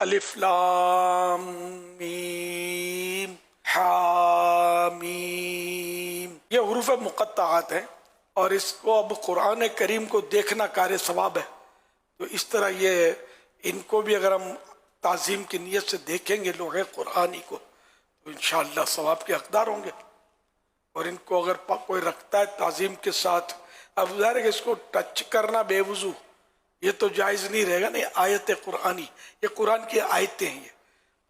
الف لام میم حامیم، یہ حروف مقطعات ہیں، اور اس کو اب قرآن کریم کو دیکھنا کار ثواب ہے. تو اس طرح یہ ان کو بھی اگر ہم تعظیم کی نیت سے دیکھیں گے لوح قرآنی کو تو انشاءاللہ ثواب کے حقدار ہوں گے. اور ان کو اگر کوئی رکھتا ہے تعظیم کے ساتھ، اب ظاہر ہے کہ اس کو ٹچ کرنا بے وضو یہ تو جائز نہیں رہے گا. نہیں، آیت قرآنی، یہ قرآن کی آیتیں ہیں، یہ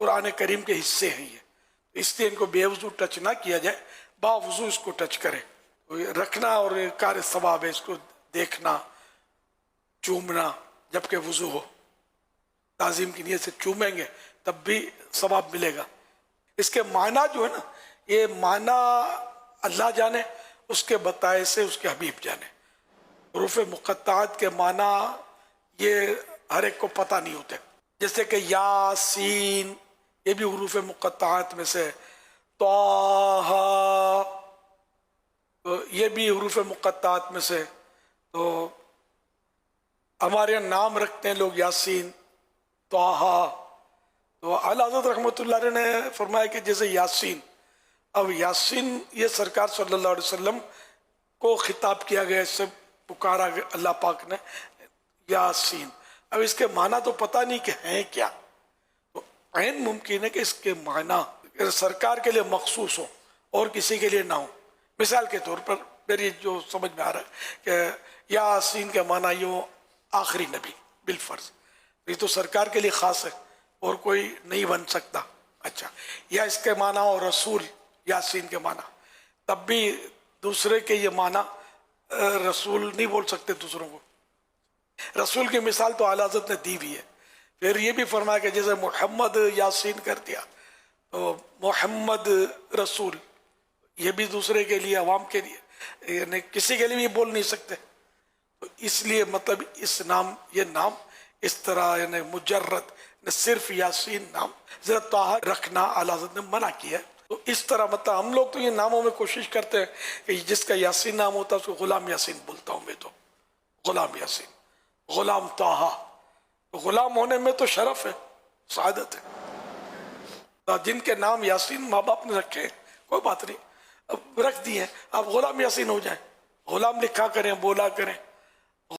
قرآن کریم کے حصے ہیں، یہ اس لیے ان کو بے وضو ٹچ نہ کیا جائے، با وضو اس کو ٹچ کرے. رکھنا اور کار ثواب ہے، اس کو دیکھنا، چومنا جبکہ وضو ہو. تعظیم کی نیت سے چومیں گے تب بھی ثواب ملے گا. اس کے معنی جو ہے نا، یہ معنی اللہ جانے، اس کے بتائے سے اس کے حبیب جانے. حروف مقطعات کے معنی یہ ہر ایک کو پتہ نہیں ہوتے. جیسے کہ یاسین، یہ بھی حروف مقطعات میں سے. طٰہٰ، تو یہ بھی حروف مقطعات میں سے. تو ہمارے یہاں نام رکھتے ہیں لوگ یاسین، طٰہٰ. تو اعلیٰ حضرت رحمۃ اللہ علیہ نے فرمایا کہ جیسے یاسین، اب یاسین یہ سرکار صلی اللہ علیہ وسلم کو خطاب کیا گیا، اس سے پکارا اللہ پاک نے یاسین. اب اس کے معنی تو پتہ نہیں کہ ہیں کیا. تو عین ممکن ہے کہ اس کے معنی سرکار کے لیے مخصوص ہو اور کسی کے لیے نہ ہو. مثال کے طور پر میری جو سمجھ میں آ رہا ہے کہ یاسین کے معنی یوں آخری نبی بالفرض، یہ تو سرکار کے لیے خاص ہے اور کوئی نہیں بن سکتا. اچھا، یا اس کے معنی اور رسول یاسین کے معنی، تب بھی دوسرے کے یہ معنی رسول نہیں بول سکتے دوسروں کو. رسول کی مثال تو اعلیٰ حضرت نے دی بھی ہے. پھر یہ بھی فرمایا کہ جیسے محمد یاسین کر دیا تو محمد رسول، یہ بھی دوسرے کے لیے، عوام کے لیے، یعنی کسی کے لیے بھی بول نہیں سکتے. تو اس لیے مطلب اس نام، یہ نام اس طرح یعنی مجرد صرف یاسین نام، ذرا طٰہٰ رکھنا اعلیٰ حضرت نے منع کیا ہے. تو اس طرح مطلب ہم لوگ تو یہ ناموں میں کوشش کرتے ہیں کہ جس کا یاسین نام ہوتا ہے اس کو غلام یاسین بولتا ہوں میں. تو غلام یاسین، غلام طٰہٰ، غلام ہونے میں تو شرف ہے، سعادت ہے. جن کے نام یاسین ماں باپ نے رکھے کوئی بات نہیں، اب رکھ دیے، آپ غلام یاسین ہو جائیں، غلام لکھا کریں، بولا کریں.